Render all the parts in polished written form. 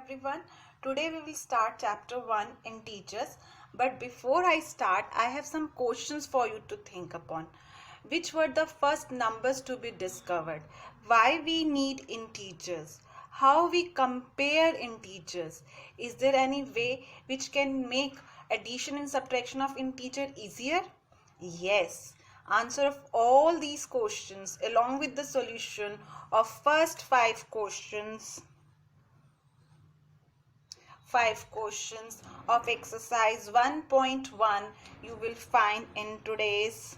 everyone. Today we will start chapter 1 integers. But before I start, I have some questions for you to think upon. Which were the first numbers to be discovered? Why we need integers? How we compare integers? Is there any way which can make addition and subtraction of integer easier? Yes. Answer of all these questions along with the solution of first 5 questions of exercise 1.1 you will find in today's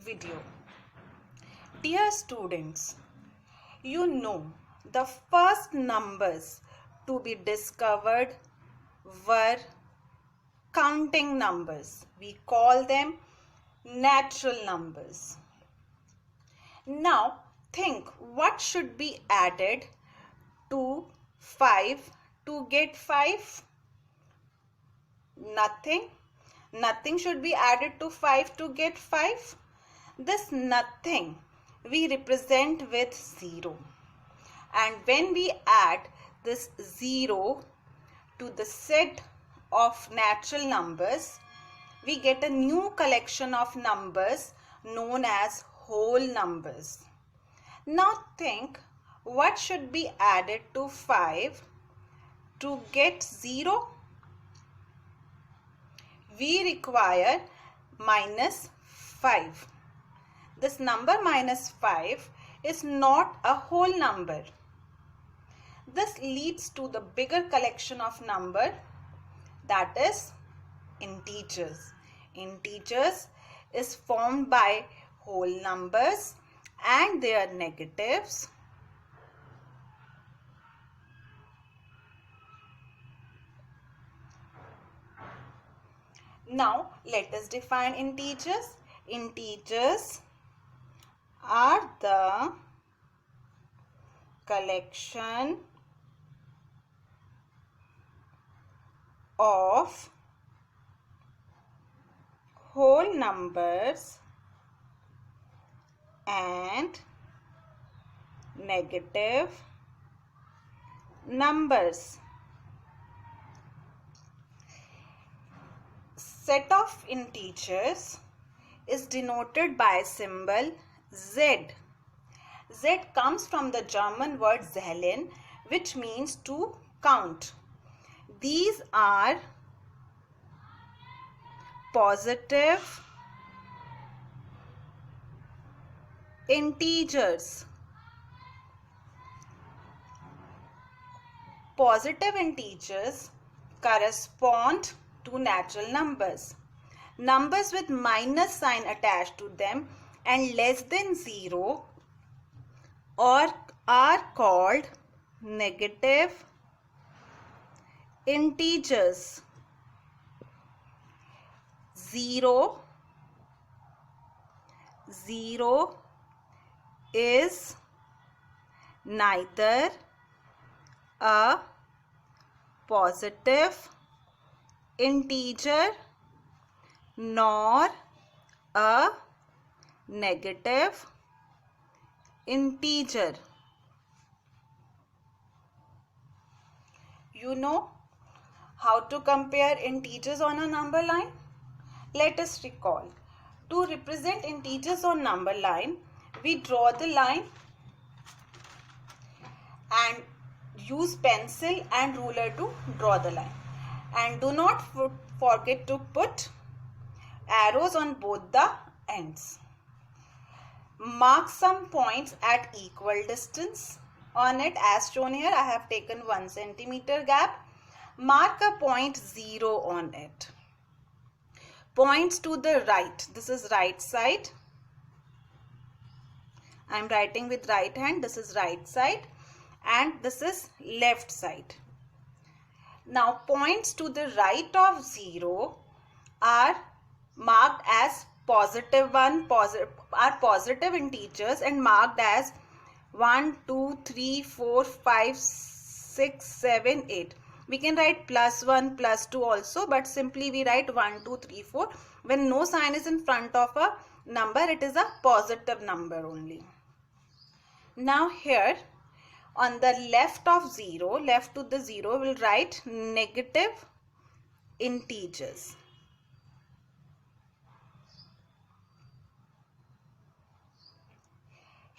video. Dear students, you know the first numbers to be discovered were counting numbers. We call them natural numbers. Now think what should be added to 5 to get 5? Nothing should be added to 5 to get 5. This nothing we represent with 0. And when we add this 0 to the set of natural numbers, we get a new collection of numbers known as whole numbers. Now think what should be added to 5 to get 0? We require minus 5. This number minus 5 is not a whole number. This leads to the bigger collection of number, that is integers. Integers is formed by whole numbers and their negatives. Now let us define integers. Integers are the collection of whole numbers and negative numbers. Set of integers is denoted by symbol Z. Z comes from the German word zählen, which means to count. These are positive integers. Positive integers correspond to natural numbers. Numbers with minus sign attached to them and less than 0 or are called negative integers. 0 is neither a positive integer nor a negative integer. You know how to compare integers on a number line? Let us recall. To represent integers on number line, we draw the line and use pencil and ruler to draw the line. And do not forget to put arrows on both the ends. Mark some points at equal distance on it. As shown here, I have taken 1 centimeter gap. Mark a point 0 on it. Points to the right. This is right side. I am writing with right hand. This is right side. And this is left side. Now points to the right of 0 are marked as positive integers and marked as 1, 2, 3, 4, 5, 6, 7, 8. We can write +1, +2 also, but simply we write 1, 2, 3, 4. When no sign is in front of a number, it is a positive number only. Now here on the left of 0, left to the 0, we'll write negative integers.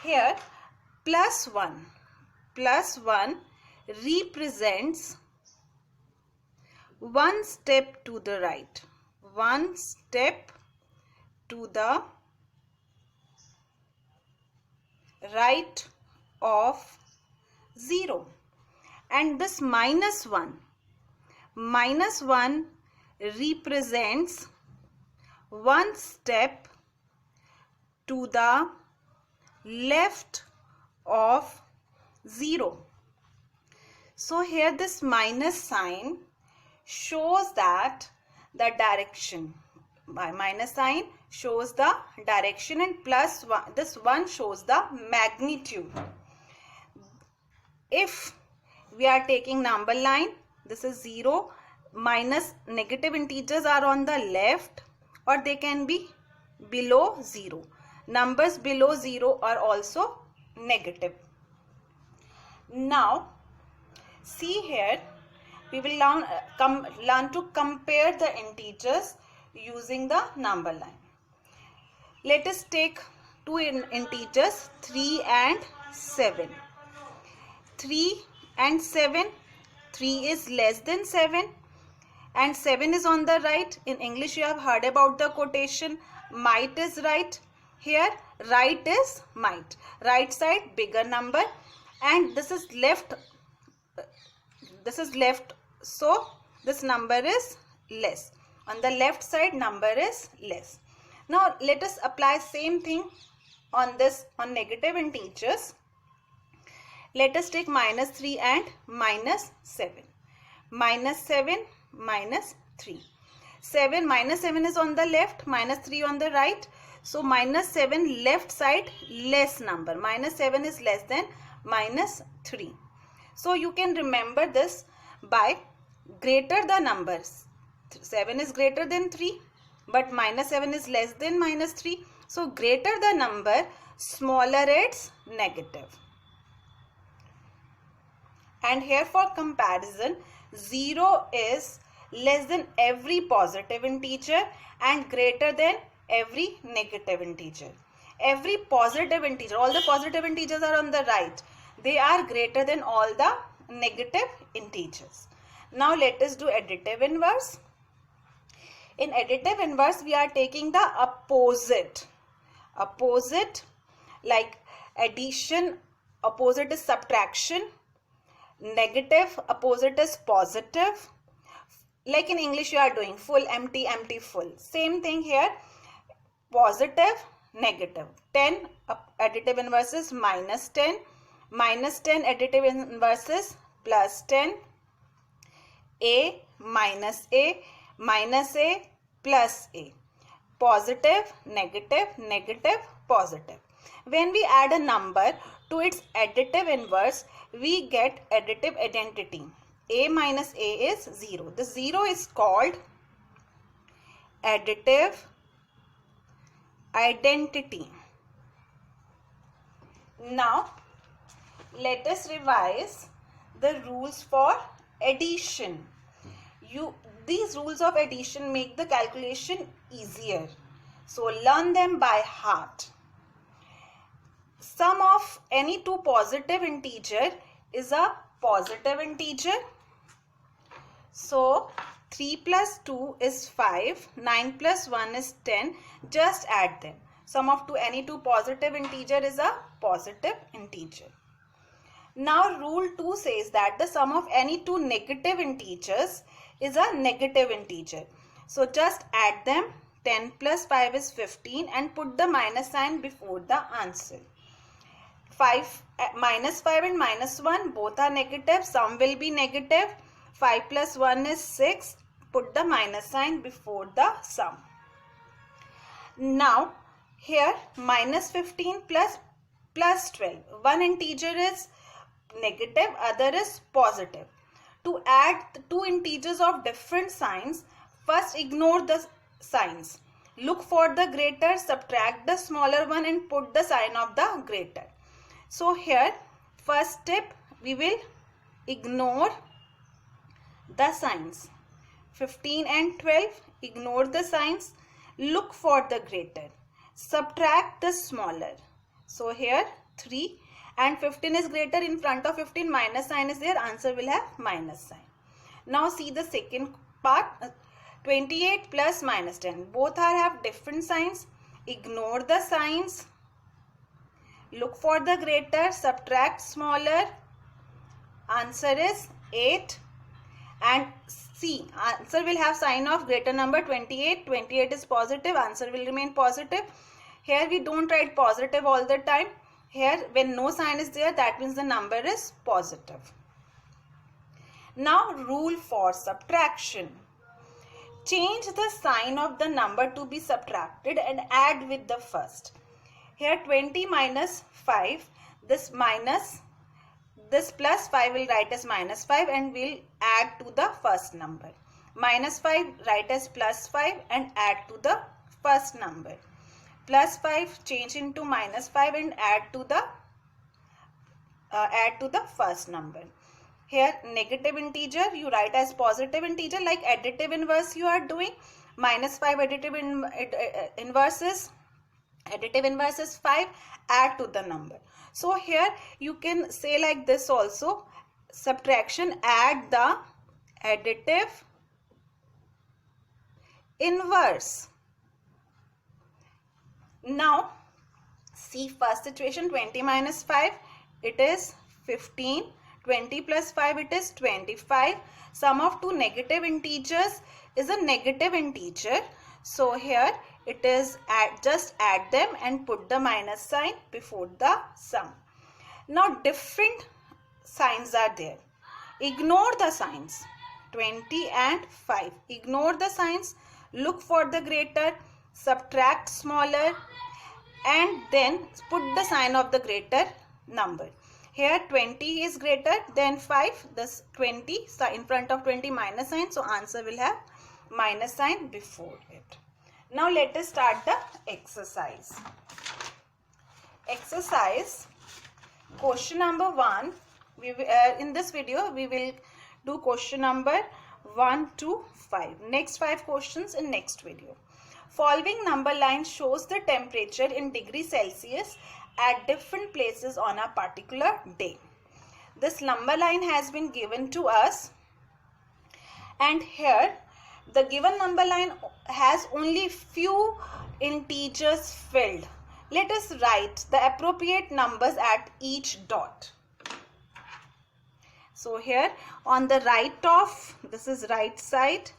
Here plus 1 represents one step to the right, one step to the right of 0, and this minus 1 represents one step to the left of 0. So here this minus sign shows that the direction. My minus sign shows the direction, and plus 1, this 1 shows the magnitude. If we are taking number line, this is 0, minus negative integers are on the left, or they can be below 0. Numbers below 0 are also negative. Now see here, we will learn to compare the integers using the number line. Let us take two integers, 3 and 7. 3 and 7, 3 is less than 7 and 7 is on the right. In English you have heard about the quotation, might is right. Here right is might, right side bigger number, and this is left, so this number is less. On the left side number is less. Now let us apply same thing on this, on negative integers. Let us take minus 3 and minus 7. Minus 7, minus 3. Minus 7 is on the left, minus 3 on the right. So minus 7 left side less number. Minus 7 is less than minus 3. So you can remember this by greater the numbers. 7 is greater than 3, but minus 7 is less than minus 3. So greater the number, smaller its negative. And here for comparison, 0 is less than every positive integer and greater than every negative integer. Every positive integer, all the positive integers are on the right. They are greater than all the negative integers. Now let us do additive inverse. In additive inverse, we are taking the opposite. Opposite, like addition, opposite is subtraction. Negative, opposite is positive. Like in English you are doing full, empty, empty, full. Same thing here, positive, negative. 10, additive inverse is minus 10. Minus 10, additive inverse is plus 10. A, minus A, minus A, plus A. Positive, negative, negative, positive. When we add a number to its additive inverse, we get additive identity. A minus A is 0. The 0 is called additive identity. Now, let us revise the rules for addition. These rules of addition make the calculation easier. So, learn them by heart. Sum of any two positive integer is a positive integer. So 3 plus 2 is 5, 9 plus 1 is 10. Just add them. Sum of any two positive integer is a positive integer. Now rule 2 says that the sum of any two negative integers is a negative integer. So just add them. 10 plus 5 is 15 and put the minus sign before the answer. Minus 5 and minus 1 both are negative. Sum will be negative. 5 plus 1 is 6. Put the minus sign before the sum. Now here minus 15 plus 12. One integer is negative, other is positive. To add two integers of different signs, first ignore the signs. Look for the greater, subtract the smaller one and put the sign of the greater. So here first step, we will ignore the signs. 15 and 12, ignore the signs. Look for the greater. Subtract the smaller. So here 3 and 15 is greater. In front of 15 minus sign is there. Answer will have minus sign. Now see the second part. 28 plus minus 10. Both have different signs. Ignore the signs. Look for the greater. Subtract smaller. Answer is 8. And see, answer will have sign of greater number 28. 28 is positive. Answer will remain positive. Here we don't write positive all the time. Here when no sign is there, that means the number is positive. Now rule for subtraction. Change the sign of the number to be subtracted and add with the first. Here 20 minus 5, this plus 5 will write as minus 5 and will add to the first number. Minus 5 write as plus 5 and add to the first number. Plus 5 change into minus 5 and add to the first number. Here negative integer you write as positive integer, like additive inverse you are doing. Minus 5 additive inverse is 5, add to the number. So here you can say like this also, subtraction, add the additive inverse. Now see first situation, 20 minus 5, it is 15. 20 plus 5, it is 25. Sum of two negative integers is a negative integer. So here it is just add them and put the minus sign before the sum. Now different signs are there. Ignore the signs. 20 and 5. Ignore the signs. Look for the greater. Subtract smaller. And then put the sign of the greater number. Here 20 is greater than 5. Thus 20 in front of 20 minus sign. So answer will have minus sign before it. Now let us start the exercise. Exercise question number 1. In this video we will do question number 1 to 5. Next 5 questions in next video. Following number line shows the temperature in degrees Celsius at different places on a particular day. This number line has been given to us, and here the given number line has only few integers filled. Let us write the appropriate numbers at each dot. So here on the right of, this is right side,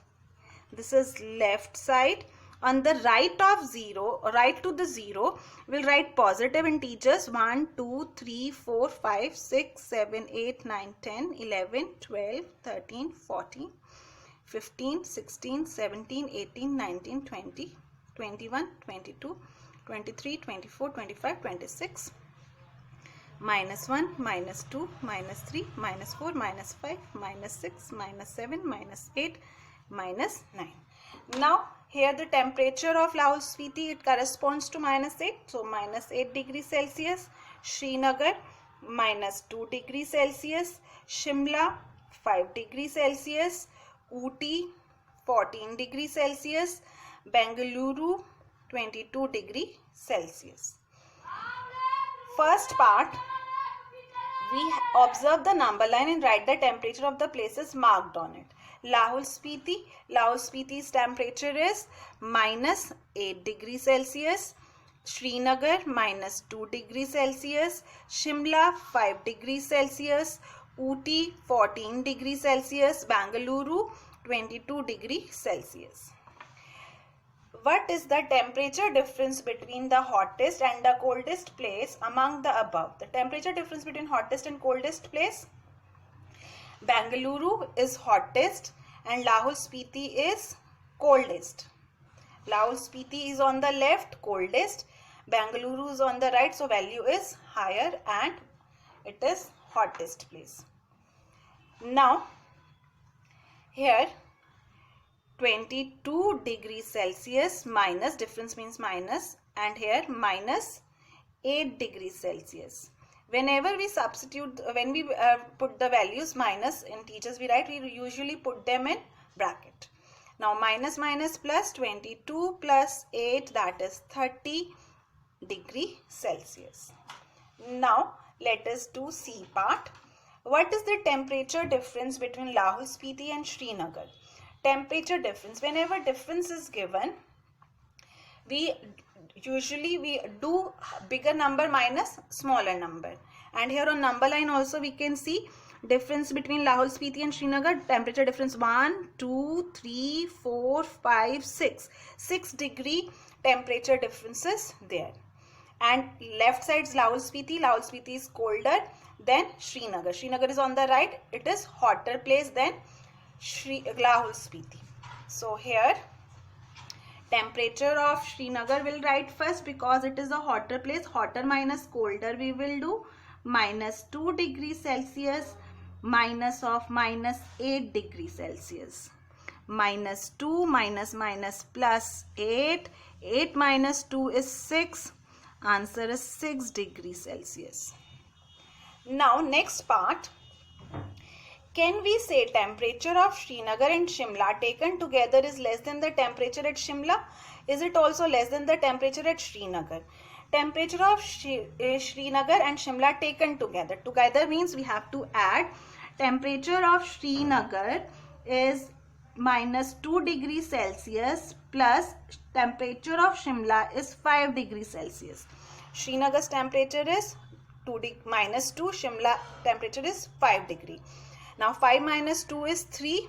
this is left side. On the right of 0, right to the 0, we'll write positive integers 1, 2, 3, 4, 5, 6, 7, 8, 9, 10, 11, 12, 13, 14, 15, 16, 17, 18, 19, 20, 21, 22, 23, 24, 25, 26, minus 1, minus 2, minus 3, minus 4, minus 5, minus 6, minus 7, minus 8, minus 9. Now here the temperature of Lahore Spiti, it corresponds to minus 8. So minus 8 degrees Celsius. Srinagar minus 2 degrees Celsius. Shimla 5 degrees Celsius. Ooty 14 degrees Celsius. Bengaluru 22 degrees Celsius. First part, we observe the number line and write the temperature of the places marked on it. Lahore Spiti's temperature is minus 8 degrees Celsius. Srinagar minus 2 degrees Celsius. Shimla 5 degrees Celsius. Ooty 14 degrees Celsius. Bengaluru 22 degrees Celsius. What is the temperature difference between the hottest and the coldest place among the above? The temperature difference between hottest and coldest place. Bengaluru is hottest and Lahore Spiti is coldest. Lahore Spiti is on the left, coldest. Bengaluru is on the right, so value is higher and it is hottest place. Now here 22 degrees Celsius minus, difference means minus, and here minus 8 degrees Celsius. Whenever we substitute, when we put the values minus in teachers we write, we usually put them in bracket. Now minus minus plus 22 plus 8, that is 30 degree Celsius. Now let us do C part. What is the temperature difference between Lahul Spiti and Srinagar? Temperature difference, whenever difference is given, we usually do bigger number minus smaller number. And here on number line also we can see difference between Lahul Spiti and Srinagar. Temperature difference 1, 2, 3, 4, 5, 6. 6 degree temperature differences there. And left side is Lahul Spiti. Lahul Spiti is colder than Srinagar. Srinagar is on the right. It is hotter place than Lahul Spiti. So here temperature of Srinagar will write first because it is a hotter place. Hotter minus colder we will do. Minus 2 degrees Celsius minus of minus 8 degrees Celsius. Minus 2 minus minus plus 8. 8 minus 2 is 6. Answer is 6 degrees Celsius. Now next part. Can we say temperature of Srinagar and Shimla taken together is less than the temperature at Shimla? Is it also less than the temperature at Srinagar? Temperature of Srinagar and Shimla taken together. Together means we have to add. Temperature of Srinagar is minus 2 degrees Celsius plus temperature of Shimla is 5 degrees Celsius. Srinagar's temperature is minus 2, Shimla temperature is 5 degree. Now 5 minus 2 is 3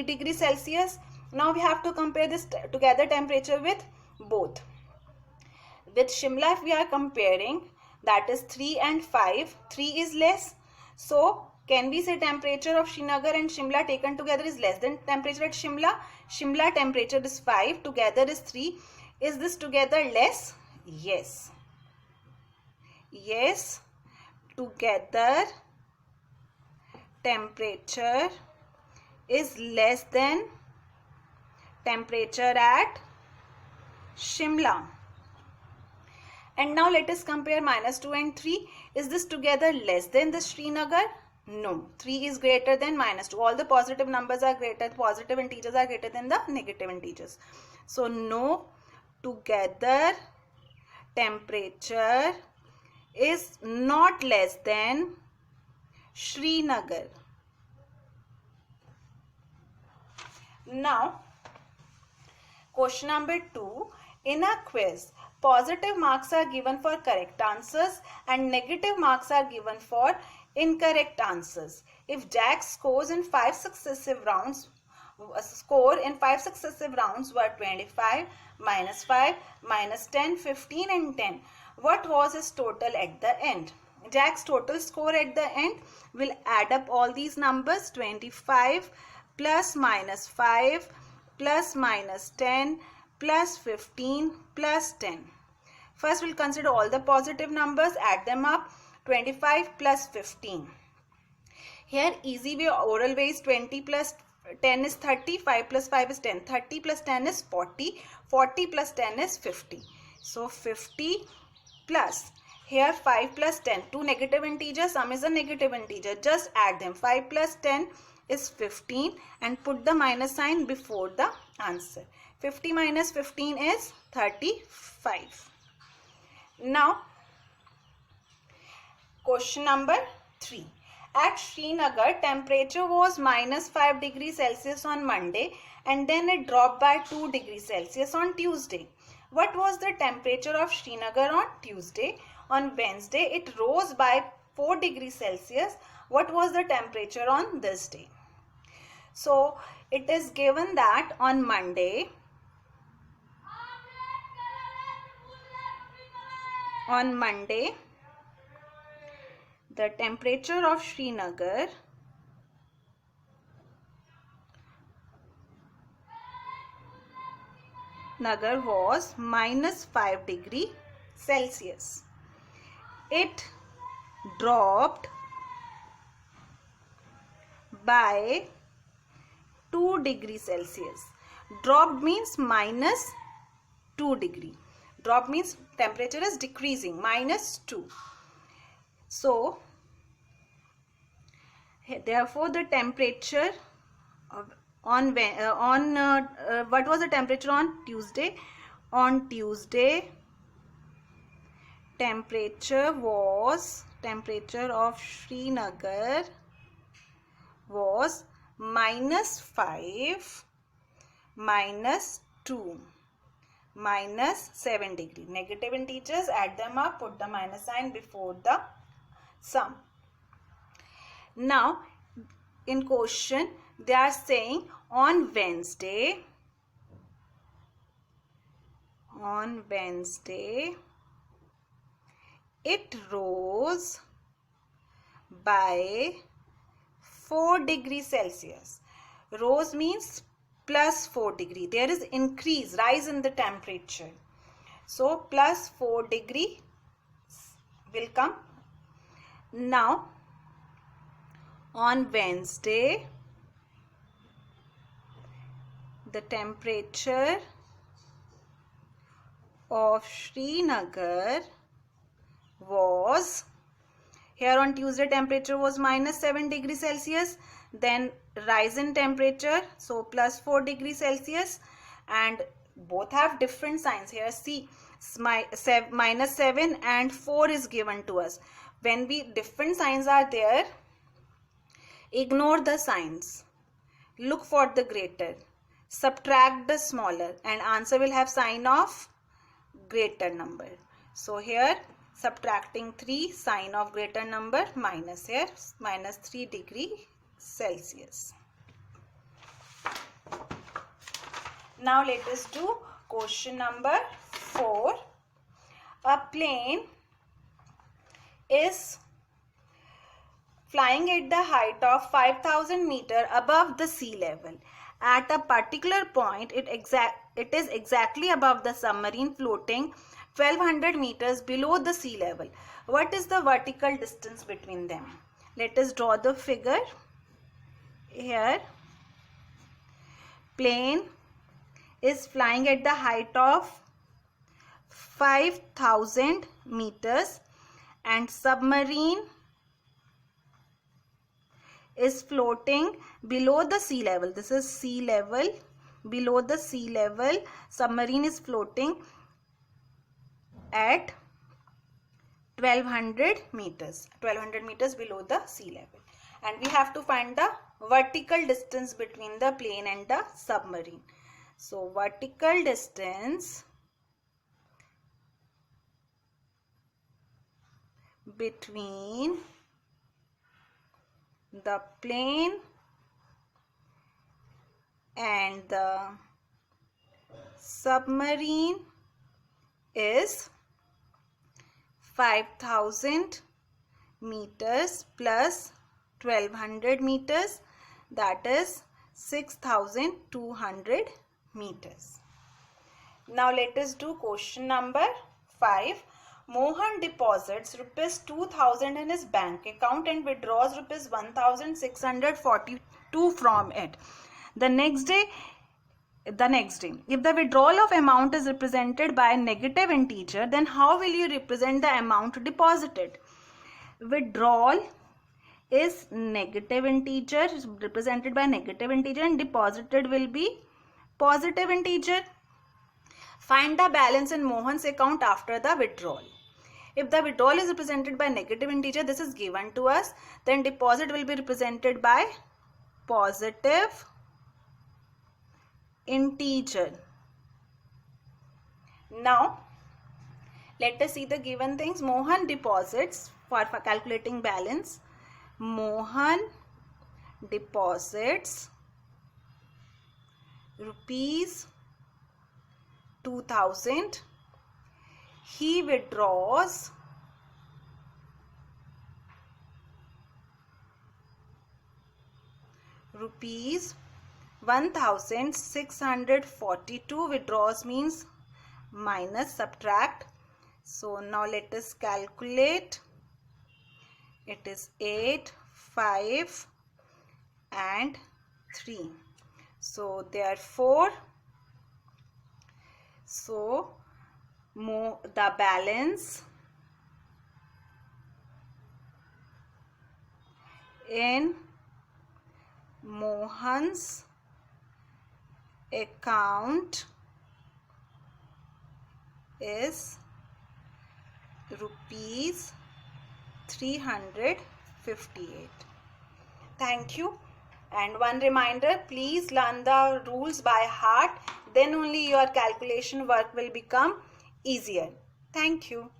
degrees Celsius. Now we have to compare this together temperature with both. With Shimla if we are comparing, that is 3 and 5, 3 is less. So can we say temperature of Srinagar and Shimla taken together is less than temperature at Shimla? Shimla temperature is 5, together is 3. Is this together less? Yes. Yes, together temperature is less than temperature at Shimla. And now let us compare minus 2 and 3. Is this together less than the Srinagar? No. 3 is greater than minus 2. All the positive numbers are greater, positive integers are greater than the negative integers. So no, together temperature is not less than Srinagar. Now, question number 2. In a quiz, positive marks are given for correct answers and negative marks are given for incorrect answers. If Jack's scores in 5 successive rounds were 25, minus 5, minus 10, 15 and 10. What was his total at the end? Jack's total score at the end will add up all these numbers. 25 plus minus 5 plus minus 10 plus 15 plus 10. First we'll consider all the positive numbers, add them up. 25 plus 15. Here easy way, oral way is 20 plus 10 is 30, 5 plus 5 is 10, 30 plus 10 is 40, 40 plus 10 is 50. So 50 plus, here 5 plus 10, two negative integers, sum is a negative integer, just add them. 5 plus 10 is 15 and put the minus sign before the answer. 50 minus 15 is 35. Now question number 3. At Srinagar, temperature was minus 5 degrees Celsius on Monday and then it dropped by 2 degrees Celsius on Tuesday. What was the temperature of Srinagar on Tuesday? On Wednesday, it rose by 4 degrees Celsius. What was the temperature on this day? So, it is given that on Monday, the temperature of Srinagar was minus 5 degrees Celsius. It dropped by 2 degrees Celsius. Dropped means minus 2 degree. Drop means temperature is decreasing, minus 2. So therefore the temperature on what was the temperature on Tuesday? On Tuesday, temperature of Srinagar was -5, -2, -7 degree. Negative integers, add them up, put the minus sign before the sum. Now in question they are saying on Wednesday it rose by 4 degrees Celsius. Rose means plus 4 degree. There is increase, rise in the temperature. So plus 4 degree will come. Now on Wednesday, the temperature of Srinagar was, here on Tuesday temperature was -7 degrees Celsius, then rise in temperature, so plus 4 degrees Celsius, and both have different signs. Here see, -7 and 4 is given to us. When different signs are there, ignore the signs, look for the greater, subtract the smaller, and answer will have sign of greater number. So here subtracting 3, sign of greater number, minus here, -3 degree Celsius. Now let us do question number 4. A plane is flying at the height of 5,000 meters above the sea level. At a particular point, it is exactly above the submarine floating 1200 meters below the sea level. What is the vertical distance between them? Let us draw the figure. Here, plane is flying at the height of 5,000 meters and submarine is floating below the sea level. This is sea level. Below the sea level, submarine is floating at 1200 meters. 1200 meters below the sea level. And we have to find the vertical distance between the plane and the submarine. So vertical distance between the plane and the submarine is 5,000 meters plus 1200 meters, that is 6,200 meters. Now let us do question number 5. Mohan deposits ₹2,000 in his bank account and withdraws ₹1,642 from it. The next day, if the withdrawal of amount is represented by a negative integer, then how will you represent the amount deposited? Withdrawal is negative integer, represented by negative integer, and deposited will be positive integer. Find the balance in Mohan's account after the withdrawal. If the withdrawal is represented by negative integer, this is given to us, then deposit will be represented by positive integer. Now let us see the given things. Mohan deposits, for calculating balance, Mohan deposits ₹2,000. He withdraws ₹1,642. Withdraws means minus, subtract. So now let us calculate. It is 8, 5 and 3. So therefore, the balance in Mohan's account is rupees 358. Thank you. And one reminder, please learn the rules by heart. Then only your calculation work will become easier. Thank you.